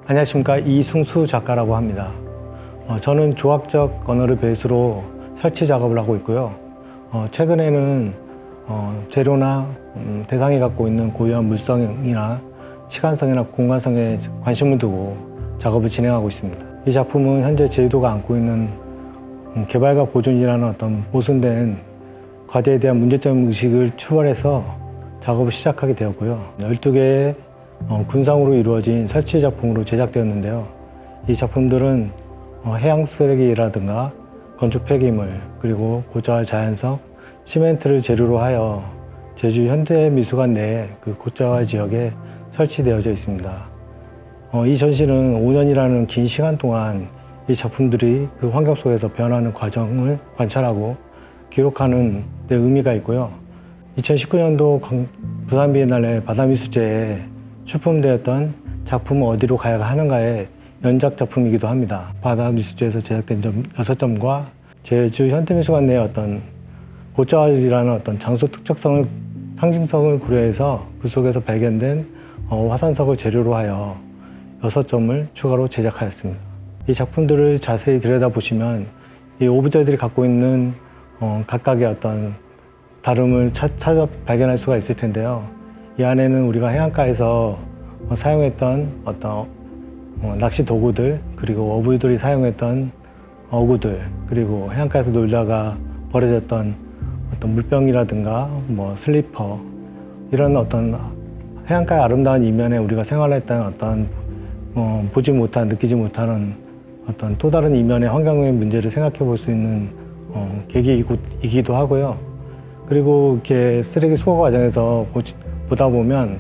안녕하십니까, 이승수 작가라고 합니다. 저는 조각적 언어를 베이스로 설치 작업을 하고 있고요. 최근에는 재료나 대상이 갖고 있는 고유한 물성이나 시간성이나 공간성에 관심을 두고 작업을 진행하고 있습니다. 이 작품은 현재 제주도가 안고 있는 개발과 보존이라는 어떤 모순된 과제에 대한 문제점 의식을 출발해서 작업을 시작하게 되었고요. 12개의 군상으로 이루어진 설치 작품으로 제작되었는데요. 이 작품들은 해양 쓰레기라든가 건축 폐기물, 그리고 고자와 자연석, 시멘트를 재료로 하여 제주 현대미술관 내 그 고자와 지역에 설치되어져 있습니다. 이 전시는 5년이라는 긴 시간 동안 이 작품들이 그 환경 속에서 변하는 과정을 관찰하고 기록하는 데 의미가 있고요. 2019년도 부산 비엔날레 바다미술제에 출품되었던 작품은 어디로 가야 하는가의 연작 작품이기도 합니다. 바다미술제에서 제작된 점 6점과 제주 현대미술관 내의 어떤 고자왈이라는 어떤 장소 특적성을, 상징성을 고려해서 그 속에서 발견된 화산석을 재료로 하여 6점을 추가로 제작하였습니다. 이 작품들을 자세히 들여다보시면 이 오브제들이 갖고 있는 각각의 어떤 다름을 찾아 발견할 수가 있을 텐데요. 이 안에는 우리가 해안가에서 사용했던 어떤 낚시 도구들, 그리고 어부들이 사용했던 어구들, 그리고 해안가에서 놀다가 버려졌던 어떤 물병이라든가 슬리퍼, 이런 어떤 해안가의 아름다운 이면에 우리가 생활했던 어떤 보지 못한, 느끼지 못하는 어떤 또 다른 이면의 환경의 문제를 생각해 볼 수 있는 계기이기도 하고요. 그리고 이렇게 쓰레기 수거 과정에서 보다 보면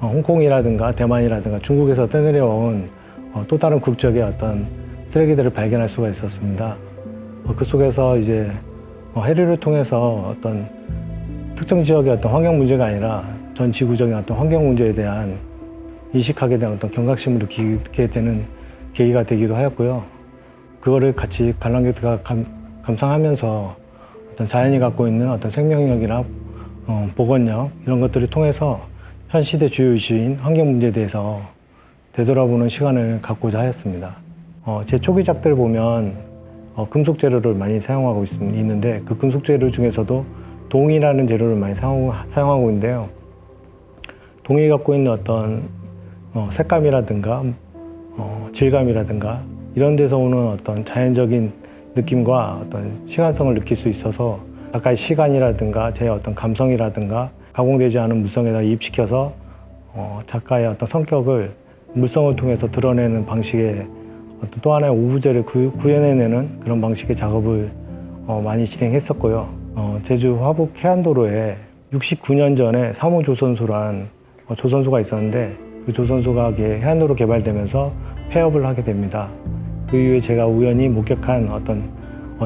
홍콩이라든가 대만이라든가 중국에서 떠내려온 또 다른 국적의 어떤 쓰레기들을 발견할 수가 있었습니다. 그 속에서 이제 해류를 통해서 어떤 특정 지역의 어떤 환경 문제가 아니라 전 지구적인 어떤 환경 문제에 대한 인식하게 된 어떤 경각심을 느끼게 되는 계기가 되기도 하였고요. 그거를 같이 관람객들과 감상하면서 어떤 자연이 갖고 있는 어떤 생명력이나 복원력, 이런 것들을 통해서 현 시대 주요 이슈인 환경 문제에 대해서 되돌아보는 시간을 갖고자 하였습니다. 제 초기작들을 보면 금속 재료를 많이 사용하고 있는데, 그 금속 재료 중에서도 동이라는 재료를 많이 사용하고 있는데요. 동이 갖고 있는 어떤 색감이라든가 질감이라든가 이런 데서 오는 어떤 자연적인 느낌과 어떤 시간성을 느낄 수 있어서 작가의 시간이라든가 제 어떤 감성이라든가 가공되지 않은 물성에다 이입시켜서 작가의 어떤 성격을 물성을 통해서 드러내는 방식의 어떤 또 하나의 오브제를 구현해내는 그런 방식의 작업을 많이 진행했었고요. 제주 화북 해안도로에 69년 전에 사무조선소란 조선소가 있었는데, 그 조선소가 해안도로 개발되면서 폐업을 하게 됩니다. 그 이후에 제가 우연히 목격한 어떤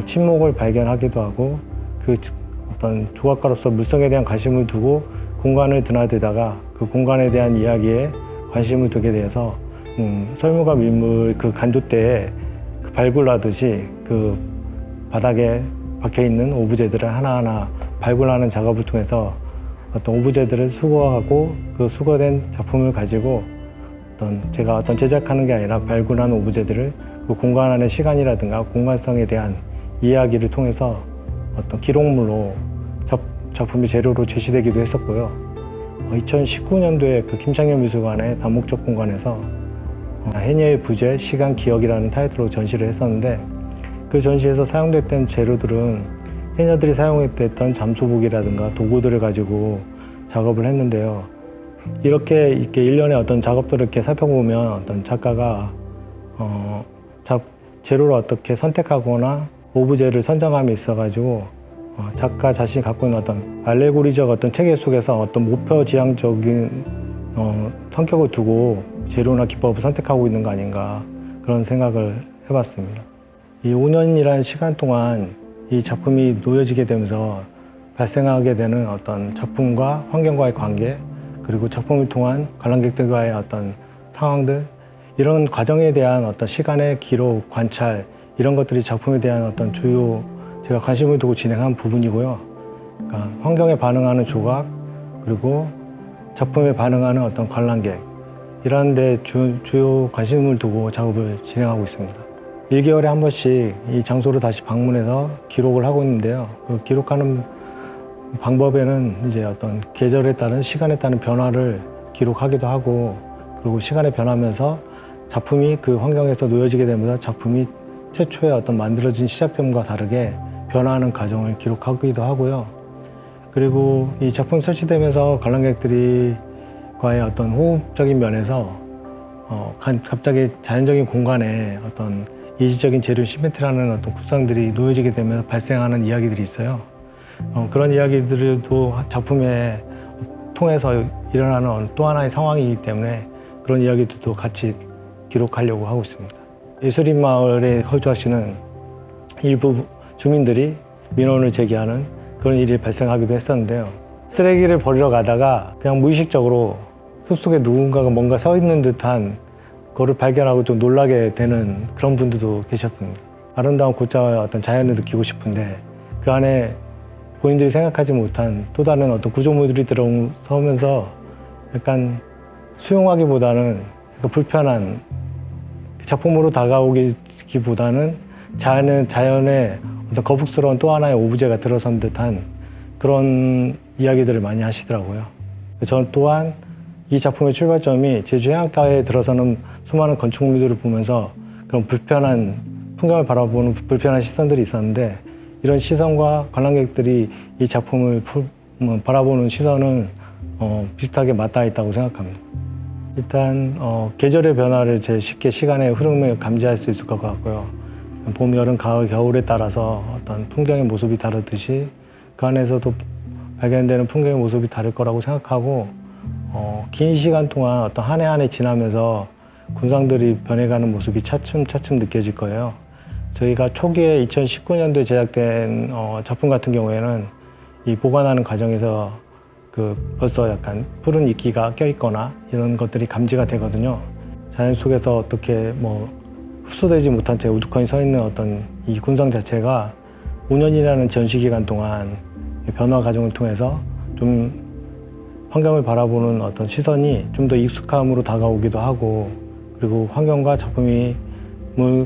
침묵을 발견하기도 하고, 그 어떤 조각가로서 물성에 대한 관심을 두고 공간을 드나들다가 그 공간에 대한 이야기에 관심을 두게 되어서 설물과 밀물 그 간조대에 발굴하듯이 그 바닥에 박혀있는 오브제들을 하나하나 발굴하는 작업을 통해서 어떤 오브제들을 수거하고 그 수거된 작품을 가지고 제가 제작하는 게 아니라 발굴한 오브제들을 그 공간 안의 시간이라든가 공간성에 대한 이야기를 통해서 어떤 기록물로 작품의 재료로 제시되기도 했었고요. 2019년도에 그 김창현 미술관의 다목적 공간에서 해녀의 부재, 시간, 기억이라는 타이틀로 전시를 했었는데, 그 전시에서 사용됐던 재료들은 해녀들이 사용했던 잠수복이라든가 도구들을 가지고 작업을 했는데요. 이렇게 일련의 어떤 작업들을 이렇게 살펴보면 어떤 작가가 재료를 어떻게 선택하거나 오브제를 선정함에 있어가지고 작가 자신이 갖고 있는 어떤 알레고리적 어떤 체계 속에서 어떤 목표 지향적인 성격을 두고 재료나 기법을 선택하고 있는 거 아닌가, 그런 생각을 해봤습니다. 이 5년이라는 시간 동안 이 작품이 놓여지게 되면서 발생하게 되는 어떤 작품과 환경과의 관계, 그리고 작품을 통한 관람객들과의 어떤 상황들, 이런 과정에 대한 어떤 시간의 기록, 관찰, 이런 것들이 작품에 대한 어떤 주요 제가 관심을 두고 진행한 부분이고요. 그러니까 환경에 반응하는 조각, 그리고 작품에 반응하는 어떤 관람객, 이라는 데 주요 관심을 두고 작업을 진행하고 있습니다. 1개월에 한 번씩 이 장소로 다시 방문해서 기록을 하고 있는데요. 그 기록하는 방법에는 이제 어떤 계절에 따른 시간에 따른 변화를 기록하기도 하고, 그리고 시간에 변하면서 작품이 그 환경에서 놓여지게 되면서 작품이 최초의 어떤 만들어진 시작점과 다르게 변화하는 과정을 기록하기도 하고요. 그리고 이 작품이 설치되면서 관람객들이 과의 어떤 호흡적인 면에서 갑자기 자연적인 공간에 어떤 이지적인 재료 시멘트라는 어떤 구상들이 놓여지게 되면서 발생하는 이야기들이 있어요. 그런 이야기들도 작품에 통해서 일어나는 또 하나의 상황이기 때문에 그런 이야기들도 같이 기록하려고 하고 있습니다. 예술인 마을에 거주하시는 일부 주민들이 민원을 제기하는 그런 일이 발생하기도 했었는데요. 쓰레기를 버리러 가다가 그냥 무의식적으로 숲속에 누군가가 뭔가 서 있는 듯한 그거를 발견하고 좀 놀라게 되는 그런 분들도 계셨습니다. 아름다운 고차의 어떤 자연을 느끼고 싶은데 그 안에 본인들이 생각하지 못한 또 다른 어떤 구조물들이 들어서면서 약간 수용하기보다는 약간 불편한, 작품으로 다가오기보다는 자연의 어떤 거북스러운 또 하나의 오브제가 들어선 듯한 그런 이야기들을 많이 하시더라고요. 저는 또한 이 작품의 출발점이 제주 해안가에 들어서는 수많은 건축물들을 보면서 그런 불편한 풍경을 바라보는 불편한 시선들이 있었는데, 이런 시선과 관람객들이 이 작품을 바라보는 시선은 비슷하게 맞닿아 있다고 생각합니다. 일단 계절의 변화를 제일 쉽게 시간의 흐름을 감지할 수 있을 것 같고요. 봄, 여름, 가을, 겨울에 따라서 어떤 풍경의 모습이 다르듯이 그 안에서도 발견되는 풍경의 모습이 다를 거라고 생각하고, 긴 시간 동안 어떤 한 해 한 해 지나면서 군상들이 변해가는 모습이 차츰차츰 느껴질 거예요. 저희가 초기에 2019년도에 제작된 작품 같은 경우에는 이 보관하는 과정에서 벌써 약간 푸른 이끼가 껴있거나 이런 것들이 감지가 되거든요. 자연 속에서 어떻게 흡수되지 못한 채 우두커니 서 있는 어떤 이 군상 자체가 5년이라는 전시 기간 동안 변화 과정을 통해서 좀 환경을 바라보는 어떤 시선이 좀 더 익숙함으로 다가오기도 하고, 그리고 환경과 작품이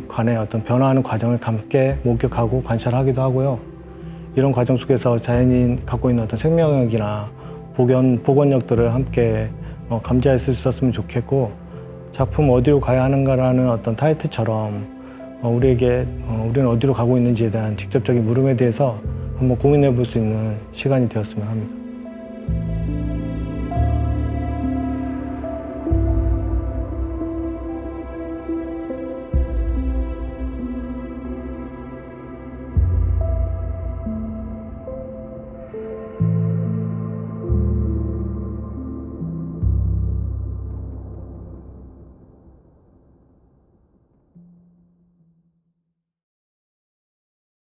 관의 어떤 변화하는 과정을 함께 목격하고 관찰하기도 하고요. 이런 과정 속에서 자연이 갖고 있는 어떤 생명력이나 복원력들을 함께 감지할 수 있었으면 좋겠고, 작품 어디로 가야 하는가라는 어떤 타이틀처럼 우리는 어디로 가고 있는지에 대한 직접적인 물음에 대해서 한번 고민해 볼 수 있는 시간이 되었으면 합니다.